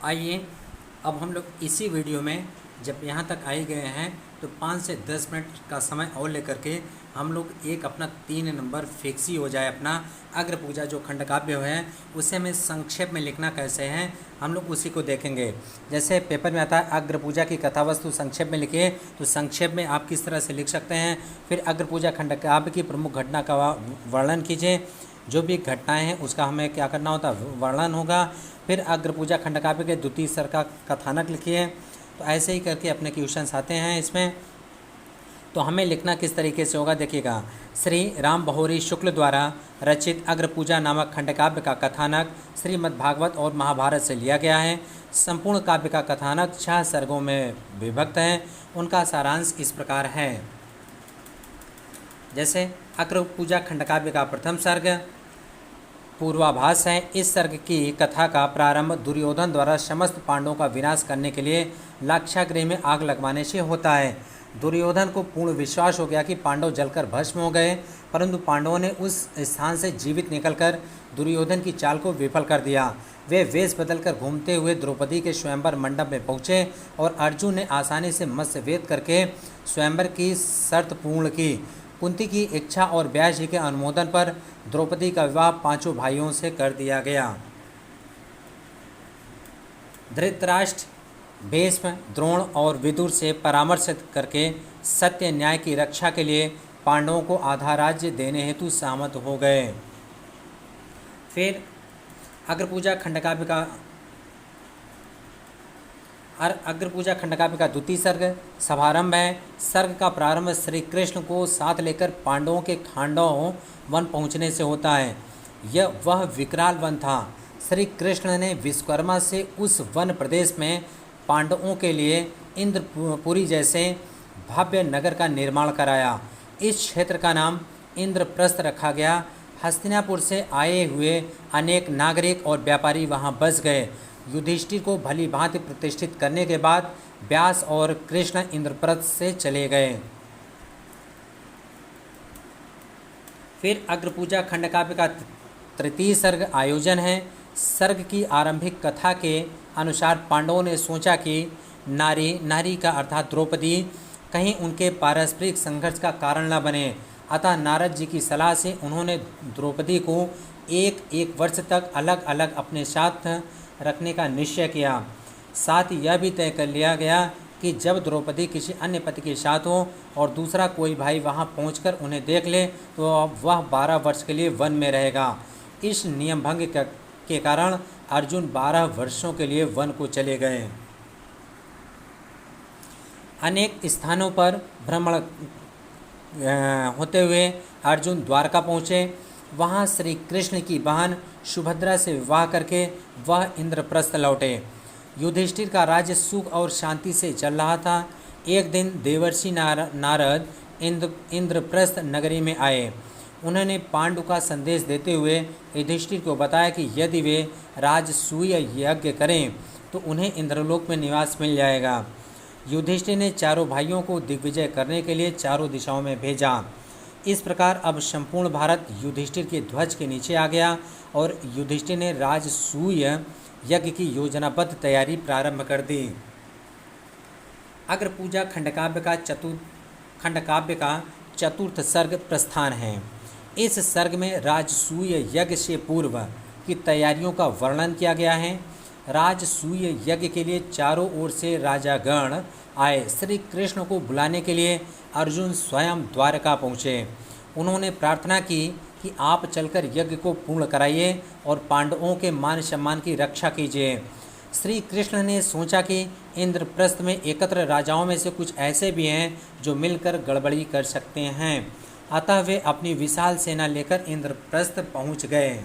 आइए अब हम लोग इसी वीडियो में जब यहाँ तक आए गए हैं तो 5 से 10 मिनट का समय और लेकर के हम लोग एक अपना 3 नंबर फिक्स ही हो जाए अपना अग्र पूजा जो खंडकाव्य है उसे हमें संक्षेप में लिखना कैसे है हम लोग उसी को देखेंगे। जैसे पेपर में आता है अग्र पूजा की कथा वस्तु संक्षेप में लिखिए, तो संक्षेप में आप किस तरह से लिख सकते हैं। फिर अग्र पूजा खंडकाव्य की प्रमुख घटना का वर्णन कीजिए, जो भी घटनाएं हैं उसका हमें क्या करना होता है, वर्णन होगा। फिर अग्र पूजा खंडकाव्य के द्वितीय स्तर का कथानक लिखिए। तो ऐसे ही करके अपने क्वेश्चंस आते हैं इसमें। तो हमें लिखना किस तरीके से होगा देखिएगा। श्री राम बहोरी शुक्ल द्वारा रचित अग्र पूजा नामक खंडकाव्य का कथानक श्रीमद् भागवत और महाभारत से लिया गया है। संपूर्ण काव्य का कथानक 6 सर्गों में विभक्त है। उनका सारांश इस प्रकार है। जैसे अग्र पूजा खंडकाव्य का प्रथम सर्ग पूर्वाभास है। इस सर्ग की कथा का प्रारंभ दुर्योधन द्वारा समस्त पांडवों का विनाश करने के लिए लाक्षागृह में आग लगवाने से होता है। दुर्योधन को पूर्ण विश्वास हो गया कि पांडव जलकर भस्म हो गए, परंतु पांडवों ने उस स्थान से जीवित निकलकर दुर्योधन की चाल को विफल कर दिया। वे वेश बदलकर घूमते हुए द्रौपदी के स्वयंवर मंडप में पहुँचे और अर्जुन ने आसानी से मत्स्यवेद करके स्वयंवर की शर्त पूर्ण की। कुंती की इच्छा और व्यास जी के अनुमोदन पर द्रौपदी का विवाह 5 भाइयों से कर दिया गया। धृतराष्ट्र, भीष्म, द्रोण और विदुर से परामर्श करके सत्य न्याय की रक्षा के लिए पांडवों को आधा राज्य देने हेतु सहमत हो गए। फिर अग्र पूजा खंडकाव्य का द्वितीय सर्ग समारंभ है। सर्ग का प्रारंभ श्री कृष्ण को साथ लेकर पांडवों के खांडव वन पहुंचने से होता है। वह विकराल वन था। श्री कृष्ण ने विश्वकर्मा से उस वन प्रदेश में पांडवों के लिए इंद्रपुरी जैसे भव्य नगर का निर्माण कराया। इस क्षेत्र का नाम इंद्रप्रस्थ रखा गया। हस्तिनापुर से आए हुए अनेक नागरिक और व्यापारी वहां बस गए। युधिष्ठिर को भली भांति प्रतिष्ठित करने के बाद व्यास और कृष्ण इंद्रप्रस्थ से चले गए। फिर अग्र पूजा खंडकाव्य का तृतीय सर्ग आयोजन है। सर्ग की आरंभिक कथा के अनुसार पांडवों ने सोचा कि नारी का अर्थात द्रौपदी कहीं उनके पारस्परिक संघर्ष का कारण न बने। अतः नारद जी की सलाह से उन्होंने द्रौपदी को एक वर्ष तक अलग अलग अपने साथ रखने का निश्चय किया। साथ ही यह भी तय कर लिया गया कि जब द्रौपदी किसी अन्य पति के साथ हो और दूसरा कोई भाई वहां पहुंचकर उन्हें देख ले तो वह 12 वर्ष के लिए वन में रहेगा। इस नियम भंग के कारण अर्जुन 12 वर्षों के लिए वन को चले गए। अनेक स्थानों पर भ्रमण होते हुए अर्जुन द्वारका पहुँचे। वहाँ श्री कृष्ण की बहन सुभद्रा से विवाह करके वह इंद्रप्रस्थ लौटे। युधिष्ठिर का राज्य सुख और शांति से चल रहा था। एक दिन देवर्षि नारद इंद्रप्रस्थ नगरी में आए। उन्होंने पांडु का संदेश देते हुए युधिष्ठिर को बताया कि यदि वे राजसूय यज्ञ करें तो उन्हें इंद्रलोक में निवास मिल जाएगा। युधिष्ठिर ने चारों भाइयों को दिग्विजय करने के लिए चारों दिशाओं में भेजा। इस प्रकार अब संपूर्ण भारत युधिष्ठिर के ध्वज के नीचे आ गया और युधिष्ठिर ने राजसूय यज्ञ की योजनाबद्ध तैयारी प्रारंभ कर दी। अग्र पूजा खंडकाव्य का चतुर्थ सर्ग प्रस्थान है। इस सर्ग में राजसूय यज्ञ से पूर्व की तैयारियों का वर्णन किया गया है। राजसूय यज्ञ के लिए चारों ओर से राजागण आए। श्री कृष्ण को बुलाने के लिए अर्जुन स्वयं द्वारका पहुँचे। उन्होंने प्रार्थना की कि आप चलकर यज्ञ को पूर्ण कराइए और पांडवों के मान सम्मान की रक्षा कीजिए। श्री कृष्ण ने सोचा कि इंद्रप्रस्थ में एकत्र राजाओं में से कुछ ऐसे भी हैं जो मिलकर गड़बड़ी कर सकते हैं। अतः वे अपनी विशाल सेना लेकर इंद्रप्रस्थ पहुँच गए।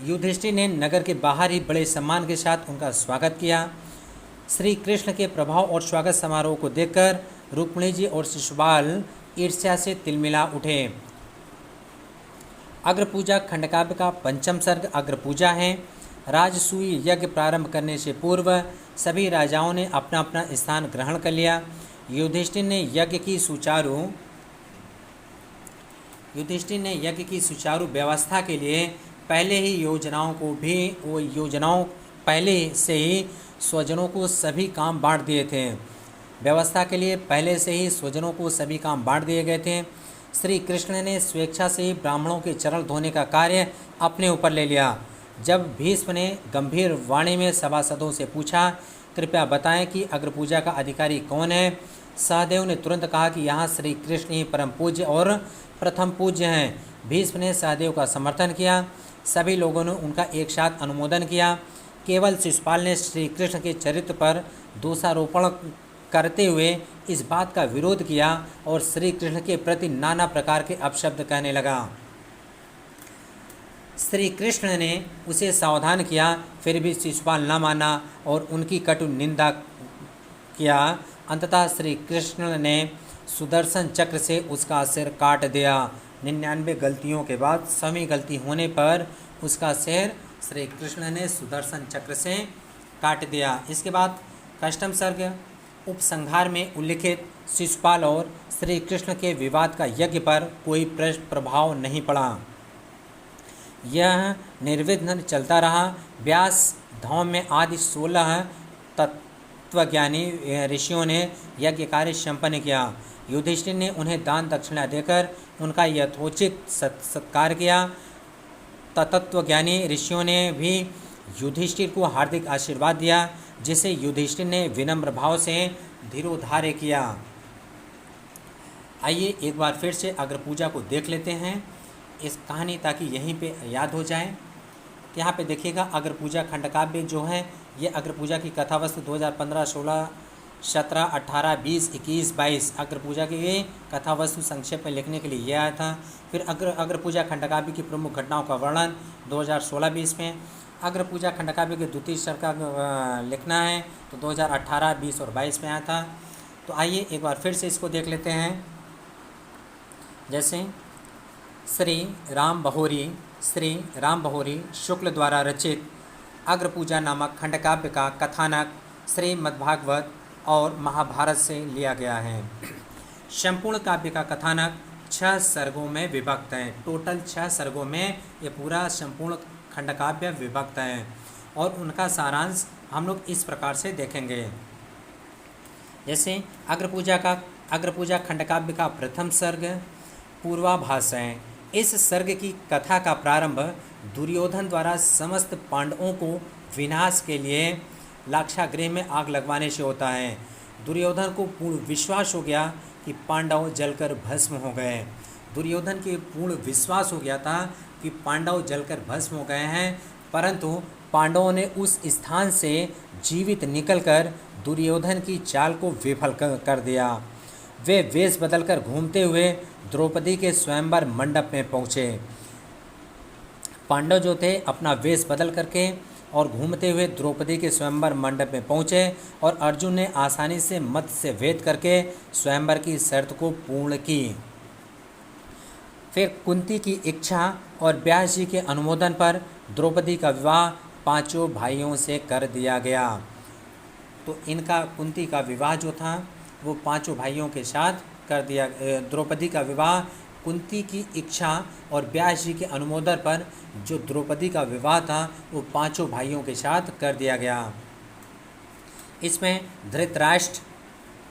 युधिष्ठिर ने नगर के बाहर ही बड़े सम्मान के साथ उनका स्वागत किया। श्री कृष्ण के प्रभाव और स्वागत समारोह को देखकर रुक्मिणी जी और शिशुपाल ईर्ष्या से तिलमिला उठे। अग्र पूजा खंडकाव्य का पंचम सर्ग अग्र पूजा है। राजसूय यज्ञ प्रारंभ करने से पूर्व सभी राजाओं ने अपना अपना स्थान ग्रहण कर लिया। युधिष्ठिर ने यज्ञ की सुचारू व्यवस्था के लिए पहले ही योजनाओं को भी वो योजनाओं पहले से ही स्वजनों को सभी काम बांट दिए थे। व्यवस्था के लिए पहले से ही स्वजनों को सभी काम बांट दिए गए थे। श्री कृष्ण ने स्वेच्छा से ही ब्राह्मणों के चरण धोने का कार्य अपने ऊपर ले लिया। जब भीष्म ने गंभीर वाणी में सभासदों से पूछा, कृपया बताएं कि अग्रपूजा का अधिकारी कौन है, सहदेव ने तुरंत कहा कि यहाँ श्री कृष्ण ही परम पूज्य और प्रथम पूज्य हैं। भीष्म ने सहदेव का समर्थन किया। सभी लोगों ने उनका एक साथ अनुमोदन किया। केवल शिशुपाल ने श्री कृष्ण के चरित्र पर दोषारोपण करते हुए इस बात का विरोध किया और श्री कृष्ण के प्रति नाना प्रकार के अपशब्द कहने लगा। श्री कृष्ण ने उसे सावधान किया, फिर भी शिशुपाल न माना और उनकी कटु निंदा किया। अंततः श्री कृष्ण ने सुदर्शन चक्र से उसका सिर काट दिया। 99 गलतियों के बाद 100वीं गलती होने पर उसका सिर श्री कृष्ण ने सुदर्शन चक्र से काट दिया। इसके बाद कष्टम सर्ग। उपसंहार में उल्लिखित शिशुपाल और श्री कृष्ण के विवाद का यज्ञ पर कोई प्रभाव नहीं पड़ा। यह निर्विघ्न चलता रहा। व्यास, धौम्य आदि 16 तत्वज्ञानी ऋषियों ने यज्ञ कार्य संपन्न किया। युधिष्ठिर ने उन्हें दान दक्षिणा देकर उनका यथोचित सत्कार किया। तत्वज्ञानी ऋषियों ने भी युधिष्ठिर को हार्दिक आशीर्वाद दिया, जिसे युधिष्ठिर ने विनम्र भाव से धीरोधार्य किया। आइए एक बार फिर से अग्रपूजा को देख लेते हैं इस कहानी, ताकि यहीं पे याद हो जाए। यहाँ पे देखिएगा अग्रपूजा खंडकाव्य जो है, ये अग्रपूजा की कथावस्तु 2015, 16, 17, 18, 20, 21, 22 अग्रपूजा की कथावस्तु संक्षेप में लिखने के लिए यह आया था। फिर अग्रपूजा खंडकाव्य की प्रमुख घटनाओं का वर्णन 2016-20 में। अग्रपूजा खंडकाव्य के द्वितीय सर्ग का लिखना है तो 2018, 20 और 22 में आया था। तो आइए एक बार फिर से इसको देख लेते हैं। जैसे श्री राम बहोरी शुक्ल द्वारा रचित अग्रपूजा नामक खंडकाव्य का कथानक श्रीमद्भागवत और महाभारत से लिया गया है। संपूर्ण काव्य का कथानक 6 सर्गों में विभक्त है। टोटल 6 सर्गों में ये पूरा संपूर्ण खंडकाव्य विभक्त है और उनका सारांश हम लोग इस प्रकार से देखेंगे। जैसे अग्रपूजा खंडकाव्य का प्रथम सर्ग पूर्वाभास है। इस सर्ग की कथा का प्रारंभ दुर्योधन द्वारा समस्त पांडवों को विनाश के लिए लाक्षागृह में आग लगवाने से होता है। दुर्योधन को पूर्ण विश्वास हो गया कि पांडव जलकर भस्म हो गए। दुर्योधन के पूर्ण विश्वास हो गया था कि पांडव जलकर भस्म हो गए हैं, परंतु पांडवों ने उस स्थान से जीवित निकलकर दुर्योधन की चाल को विफल कर दिया। वे वेश बदलकर घूमते हुए द्रौपदी के स्वयंवर मंडप में पहुँचे। पांडव जो थे अपना वेश बदल करके और घूमते हुए द्रौपदी के स्वयंवर मंडप में पहुँचे और अर्जुन ने आसानी से मत से भेद करके स्वयंवर की शर्त को पूर्ण की। फिर कुंती की इच्छा और व्यास जी के अनुमोदन पर द्रौपदी का विवाह 5 भाइयों से कर दिया गया। तो इनका कुंती का विवाह जो था वो 5 भाइयों के साथ कर दिया। द्रौपदी का विवाह कुंती की इच्छा और व्यास जी के अनुमोदन पर जो द्रौपदी का विवाह था वो 5 भाइयों के साथ कर दिया गया। इसमें धृतराष्ट्र,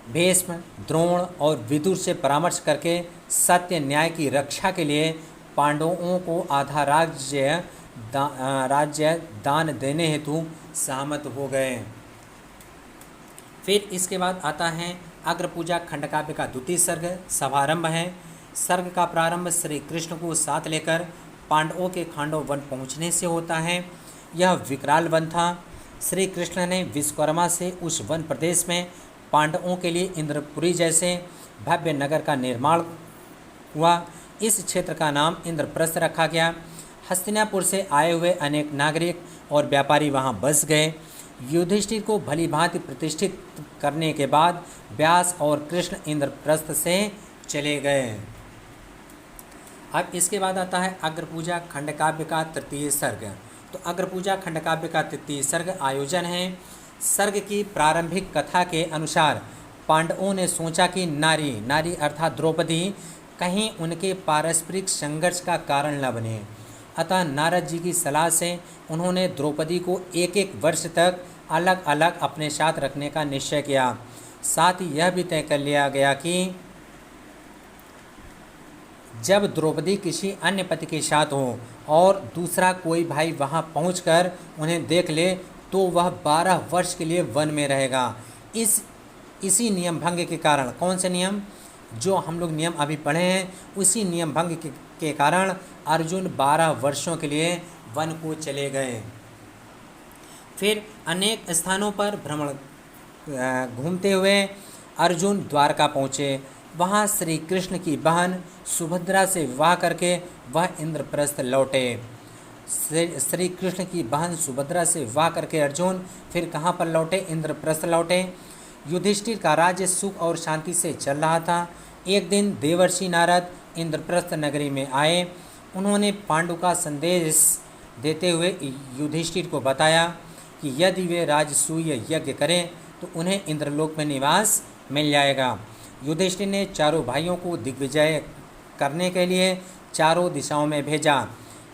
भीष्म, द्रोण और विदुर से परामर्श करके सत्य न्याय की रक्षा के लिए पांडवों को आधा राज्य दान देने हेतु सहमत हो गए। फिर इसके बाद आता है अग्रपूजा खंडकाव्य का द्वितीय सर्ग सभारंभ है। सर्ग का प्रारंभ श्री कृष्ण को साथ लेकर पांडवों के खांडव वन पहुँचने से होता है। यह विकराल वन था। श्री कृष्ण ने विश्वकर्मा से उस वन प्रदेश में पांडवों के लिए इंद्रपुरी जैसे भव्य नगर का निर्माण हुआ। इस क्षेत्र का नाम इंद्रप्रस्थ रखा गया। हस्तिनापुर से आए हुए अनेक नागरिक और व्यापारी वहां बस गए। युधिष्ठिर को भली भांति प्रतिष्ठित करने के बाद व्यास और कृष्ण इंद्रप्रस्थ से चले गए। अब इसके बाद आता है अग्रपूजा खंडकाव्य का तृतीय सर्ग। तो अग्रपूजा खंडकाव्य का तृतीय सर्ग आयोजन है। सर्ग की प्रारंभिक कथा के अनुसार पांडवों ने सोचा कि नारी अर्थात द्रौपदी कहीं उनके पारस्परिक संघर्ष का कारण न बने। अतः नारद जी की सलाह से उन्होंने द्रौपदी को एक एक वर्ष तक अलग अलग अपने साथ रखने का निश्चय किया। साथ ही यह भी तय कर लिया गया कि जब द्रौपदी किसी अन्य पति के साथ हो और दूसरा कोई भाई वहां पहुंचकर उन्हें देख ले तो वह 12 वर्ष के लिए वन में रहेगा। इसी नियम भंग के कारण, कौन से नियम, जो हम लोग नियम अभी पढ़े हैं, उसी नियम भंग के कारण अर्जुन 12 वर्षों के लिए वन को चले गए। फिर अनेक स्थानों पर भ्रमण घूमते हुए अर्जुन द्वारका पहुँचे। वहाँ श्री कृष्ण की बहन सुभद्रा से विवाह करके वह इंद्रप्रस्थ लौटे। श्री कृष्ण की बहन सुभद्रा से विवाह करके अर्जुन फिर कहाँ पर लौटे? इंद्रप्रस्थ लौटे। युधिष्ठिर का राज्य सुख और शांति से चल रहा था। एक दिन देवर्षि नारद इंद्रप्रस्थ नगरी में आए। उन्होंने पांडु का संदेश देते हुए युधिष्ठिर को बताया कि यदि वे राजसूय यज्ञ करें तो उन्हें इंद्रलोक में निवास मिल जाएगा। युधिष्ठिर ने चारों भाइयों को दिग्विजय करने के लिए चारों दिशाओं में भेजा।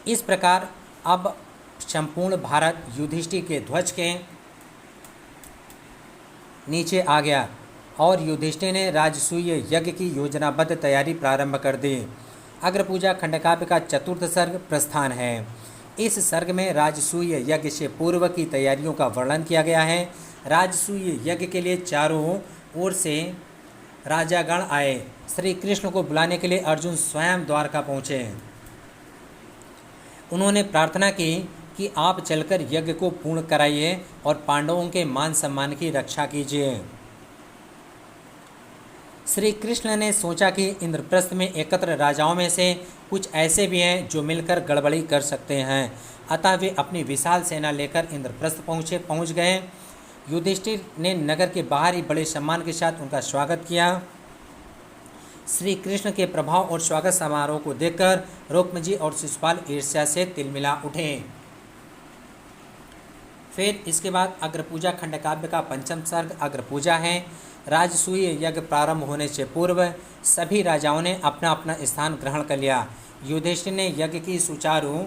इस प्रकार अब संपूर्ण भारत युधिष्ठिर के ध्वज के नीचे आ गया और युधिष्ठिर ने राजसूय यज्ञ की योजनाबद्ध तैयारी प्रारंभ कर दी। अग्रपूजा खंडकाव्य का चतुर्थ सर्ग प्रस्थान है। इस सर्ग में राजसूय यज्ञ से पूर्व की तैयारियों का वर्णन किया गया है। राजसूय यज्ञ के लिए चारों ओर से राजागण आए। श्री कृष्ण को बुलाने के लिए अर्जुन स्वयं द्वारका पहुँचे। उन्होंने प्रार्थना की कि आप चलकर यज्ञ को पूर्ण कराइए और पांडवों के मान सम्मान की रक्षा कीजिए। श्री कृष्ण ने सोचा कि इंद्रप्रस्थ में एकत्र राजाओं में से कुछ ऐसे भी हैं जो मिलकर गड़बड़ी कर सकते हैं। अतः वे अपनी विशाल सेना लेकर इंद्रप्रस्थ पहुँच गए। युधिष्ठिर ने नगर के बाहर ही बड़े सम्मान के साथ उनका स्वागत किया। श्री कृष्ण के प्रभाव और स्वागत समारोह को देखकर रुक्मजी और शिशुपाल ईर्ष्या से तिलमिला उठे। फिर इसके बाद अग्रपूजा खंडकाव्य का पंचम सर्ग अग्रपूजा है। राजसूय यज्ञ प्रारंभ होने से पूर्व सभी राजाओं ने अपना अपना स्थान ग्रहण कर लिया। युधिष्ठिर ने यज्ञ की सुचारू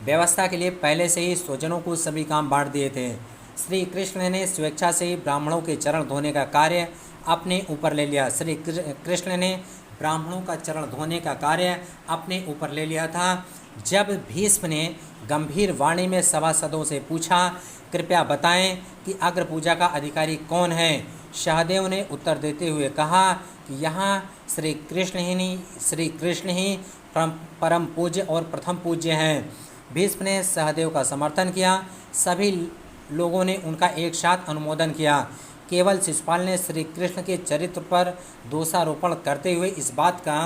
व्यवस्था के लिए पहले से ही स्वजनों को सभी काम बांट दिए थे। श्री कृष्ण ने स्वेच्छा से ही ब्राह्मणों के चरण धोने का कार्य अपने ऊपर ले लिया। श्री कृष्ण ने ब्राह्मणों का चरण धोने का कार्य अपने ऊपर ले लिया था। जब भीष्म ने गंभीर वाणी में सभासदों से पूछा, कृपया बताएं कि अग्रपूजा का अधिकारी कौन है, सहदेव ने उत्तर देते हुए कहा कि यहाँ श्री कृष्ण ही परम पूज्य और प्रथम पूज्य हैं। भीष्म ने सहदेव का समर्थन किया। सभी लोगों ने उनका एक साथ अनुमोदन किया। केवल शिशुपाल ने श्री कृष्ण के चरित्र पर दोषारोपण करते हुए इस बात का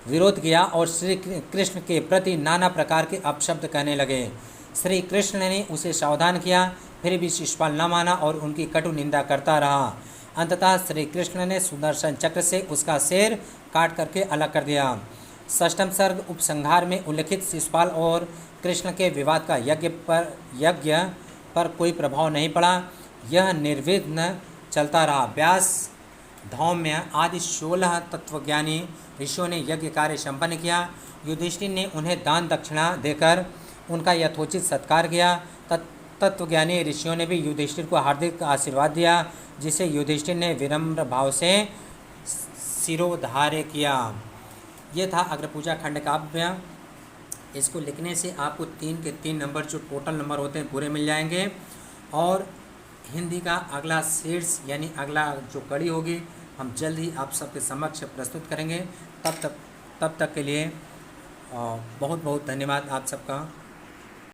विरोध किया और श्री कृष्ण के प्रति नाना प्रकार के अपशब्द कहने लगे। श्री कृष्ण ने उसे सावधान किया, फिर भी शिशुपाल न माना और उनकी कटु निंदा करता रहा। अंततः श्री कृष्ण ने सुदर्शन चक्र से उसका सिर काट करके अलग कर दिया। षष्ठम सर्ग उपसंहार में उल्लिखित शिशुपाल और कृष्ण के विवाद का यज्ञ पर कोई प्रभाव नहीं पड़ा। यह निर्विघ्न चलता रहा। व्यास, धौम्य आदि 16 तत्वज्ञानी ऋषियों ने यज्ञ कार्य संपन्न किया। युधिष्ठिर ने उन्हें दान दक्षिणा देकर उनका यथोचित सत्कार किया। तत्वज्ञानी ऋषियों ने भी युधिष्ठिर को हार्दिक आशीर्वाद दिया, जिसे युधिष्ठिर ने विनम्र भाव से शिरोधार्य किया। ये था अग्रपूजा खंड काव्य। इसको लिखने से आपको 3 के 3 नंबर जो टोटल नंबर होते हैं पूरे मिल जाएंगे। और हिंदी का अगला शीर्ष यानी अगला जो कड़ी होगी हम जल्द ही आप सबके समक्ष प्रस्तुत करेंगे। तब तक के लिए बहुत बहुत धन्यवाद आप सबका।